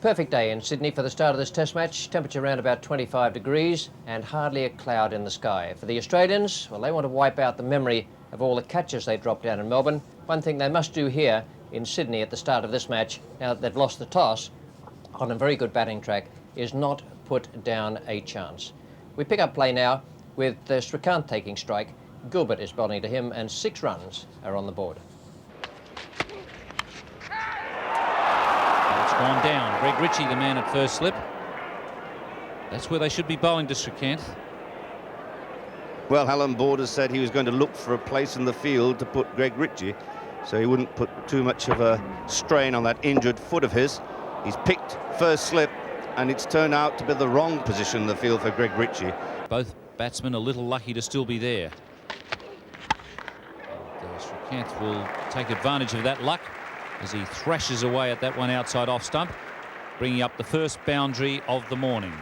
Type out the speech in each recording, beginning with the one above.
Perfect day in Sydney for the start of this test match. Temperature around about 25 degrees and hardly a cloud in the sky. For the Australians, well, they want to wipe out the memory of all the catches they dropped down in Melbourne. One thing they must do here in Sydney at the start of this match, now that they've lost the toss on a very good batting track, is not put down a chance. We pick up play now with Srikkanth taking strike. Gilbert is bowling to him and 6 runs are on the board. Gone down. Greg Ritchie, the man at first slip. That's where they should be bowling to Srikkanth. Well, Alan Borders said he was going to look for a place in the field to put Greg Ritchie, so he wouldn't put too much of a strain on that injured foot of his. He's picked first slip, and it's turned out to be the wrong position in the field for Greg Ritchie. Both batsmen a little lucky to still be there. Srikkanth will take advantage of that luck as he thrashes away at that one outside off stump, bringing up the first boundary of the morning.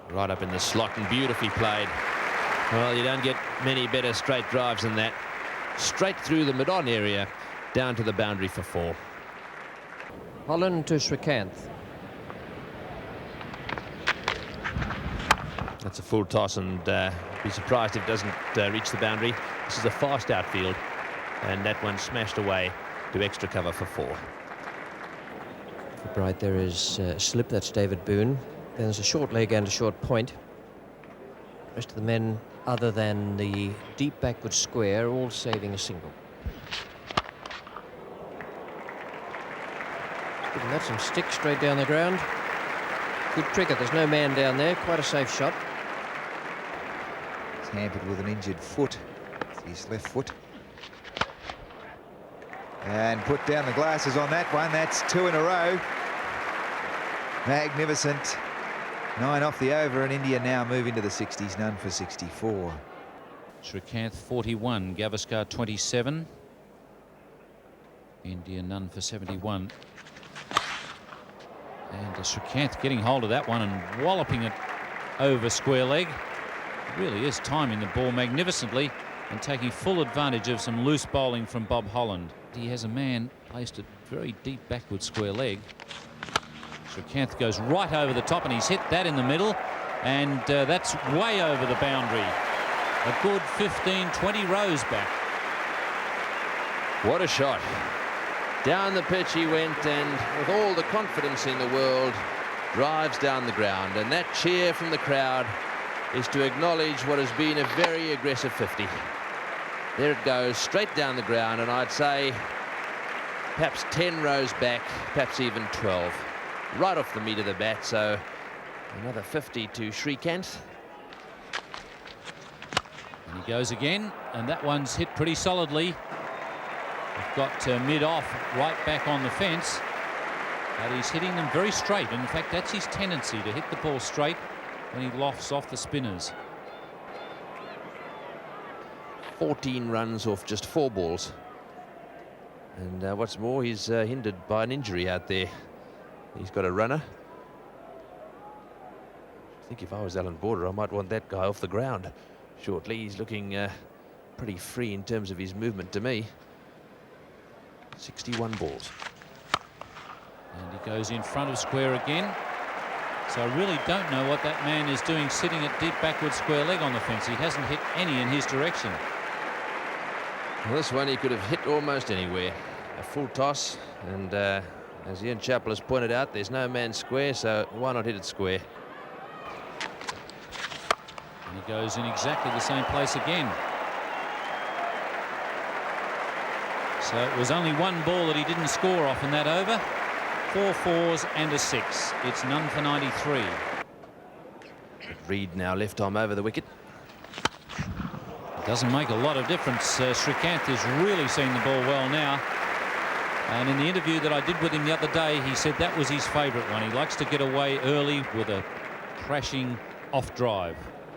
Right up in the slot and beautifully played. Well, you don't get many better straight drives than that. Straight through the mid-on area, down to the boundary for 4. Holland to Srikkanth. That's a full toss, and be surprised if it doesn't reach the boundary. This is a fast outfield, and that one smashed away to extra cover for 4. For Bright, there is a slip. That's David Boone. Then there's a short leg and a short point. The rest of the men, other than the deep backward square, all saving a single. Giving that some stick straight down the ground. Good cricket. There's no man down there. Quite a safe shot. He's hampered with an injured foot, his left foot. And put down the glasses on that one. That's 2 in a row. Magnificent. 9 off the over, and India now move into the 60s, none for 64. Srikkanth 41, Gavaskar 27. India none for 71. And Srikkanth getting hold of that one and walloping it over square leg. Really is timing the ball magnificently and taking full advantage of some loose bowling from Bob Holland. He has a man placed at very deep backward square leg. Srikkanth goes right over the top, and he's hit that in the middle, and that's way over the boundary. A good 15-20 rows back. What a shot. Down the pitch he went, and with all the confidence in the world, drives down the ground. And that cheer from the crowd is to acknowledge what has been a very aggressive 50. There it goes, straight down the ground, and I'd say perhaps 10 rows back, perhaps even 12. Right off the meat of the bat, so another 50 to Srikkanth. And he goes again, and that one's hit pretty solidly. We've got mid-off right back on the fence, but he's hitting them very straight. And in fact, that's his tendency, to hit the ball straight when he lofts off the spinners. 14 runs off just 4 balls. And what's more, he's hindered by an injury out there. He's got a runner. I think if I was Alan Border, I might want that guy off the ground shortly. He's looking pretty free in terms of his movement to me. 61 balls. And he goes in front of square again. So I really don't know what that man is doing sitting at deep backward square leg on the fence. He hasn't hit any in his direction. Well, this one he could have hit almost anywhere. A full toss, and as Ian Chappell has pointed out, there's no man square, so why not hit it square? And he goes in exactly the same place again. So it was only 1 ball that he didn't score off in that over. 4 fours and a 6. It's none for 93. Reed now left arm over the wicket. It doesn't make a lot of difference. Srikkanth is really seeing the ball well now. And in the interview that I did with him the other day, he said that was his favourite one. He likes to get away early with a crashing off drive.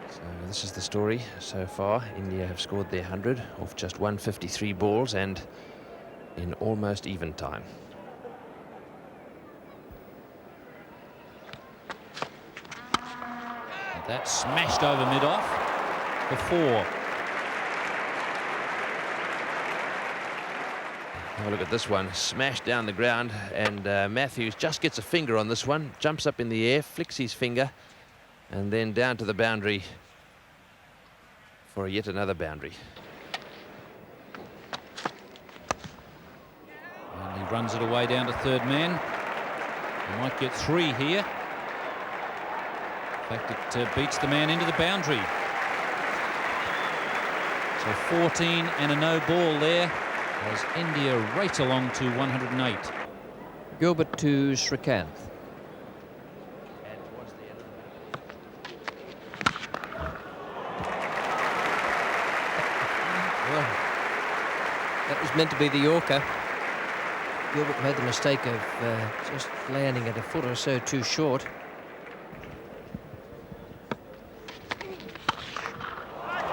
So this is the story so far. India have scored their 100 off just 153 balls and in almost even time. That smashed over mid-off for 4. Have a look at this one, smashed down the ground, and Matthews just gets a finger on this one, jumps up in the air, flicks his finger, and then down to the boundary for yet another boundary. And he runs it away down to third man. He might get 3 here. In fact, it beats the man into the boundary. So 14 and a no ball there as India right along to 108. Gilbert to Srikkanth. Well, that was meant to be the Yorker. Gilbert made the mistake of just landing it a foot or so too short.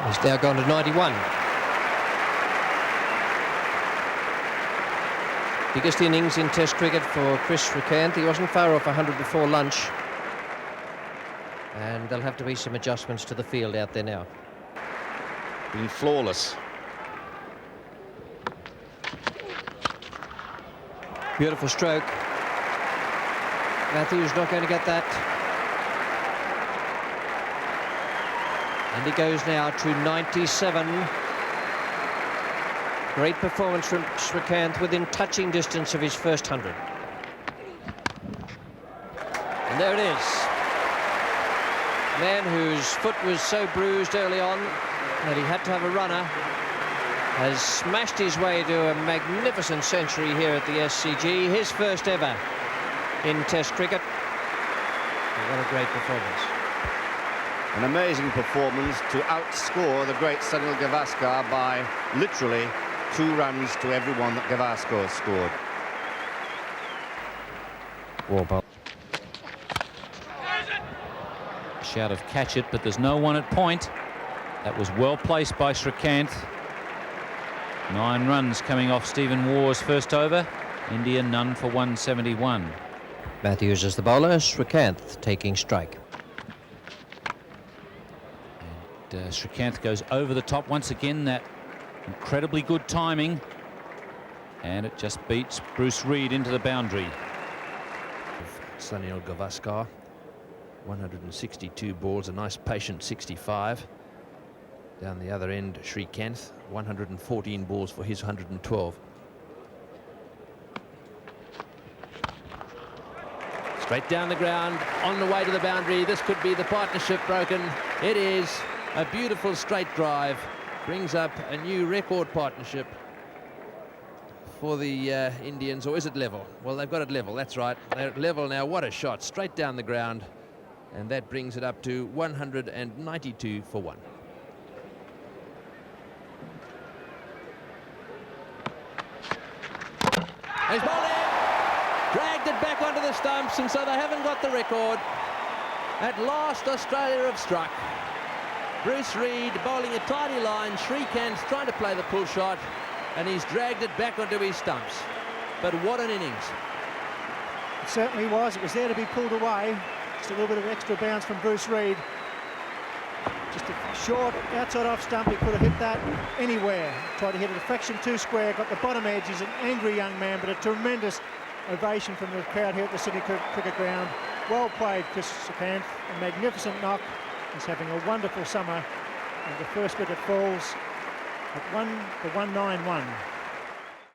He's now gone to 91. Biggest innings in Test cricket for Kris Srikkanth. He wasn't far off 100 before lunch. And there'll have to be some adjustments to the field out there now. Been flawless. Beautiful stroke. Matthews not going to get that. And he goes now to 97. Great performance from Srikkanth within touching distance of his first 100. And there it is. A man whose foot was so bruised early on that he had to have a runner has smashed his way to a magnificent century here at the SCG, his first ever in Test cricket. What a great performance. An amazing performance to outscore the great Sunil Gavaskar by literally 2 runs to every one that Gavaskar scored. Warble. Shout of catch it, but there's no one at point. That was well placed by Srikkanth. 9 runs coming off Stephen Waugh's first over. India none for 171. Matthews as the bowler, Srikkanth taking strike. And Srikkanth goes over the top once again. That incredibly good timing. And it just beats Bruce Reid into the boundary. Sunil Gavaskar, 162 balls, a nice patient 65. Down the other end, Srikkanth, 114 balls for his 112. Straight down the ground, on the way to the boundary. This could be the partnership broken. It is. A beautiful straight drive. Brings up a new record partnership for the Indians. Or is it level? Well, they've got it level, that's right. They're at level now. What a shot, straight down the ground. And that brings it up to 192 for 1. He's bowled in, dragged it back onto the stumps, and so they haven't got the record. At last, Australia have struck. Bruce Reid bowling a tiny line, Srikkanth trying to play the pull shot, and he's dragged it back onto his stumps. But what an innings. It certainly was. It was there to be pulled away. Just a little bit of extra bounce from Bruce Reid. Just a short outside off stump. He could have hit that anywhere. Tried to hit it a fraction 2 square, got the bottom edge. He's an angry young man, but a tremendous ovation from the crowd here at the Sydney Cricket Ground. Well played, Kris Srikkanth. A magnificent knock. He's having a wonderful summer. And the first wicket falls at 1 for 191.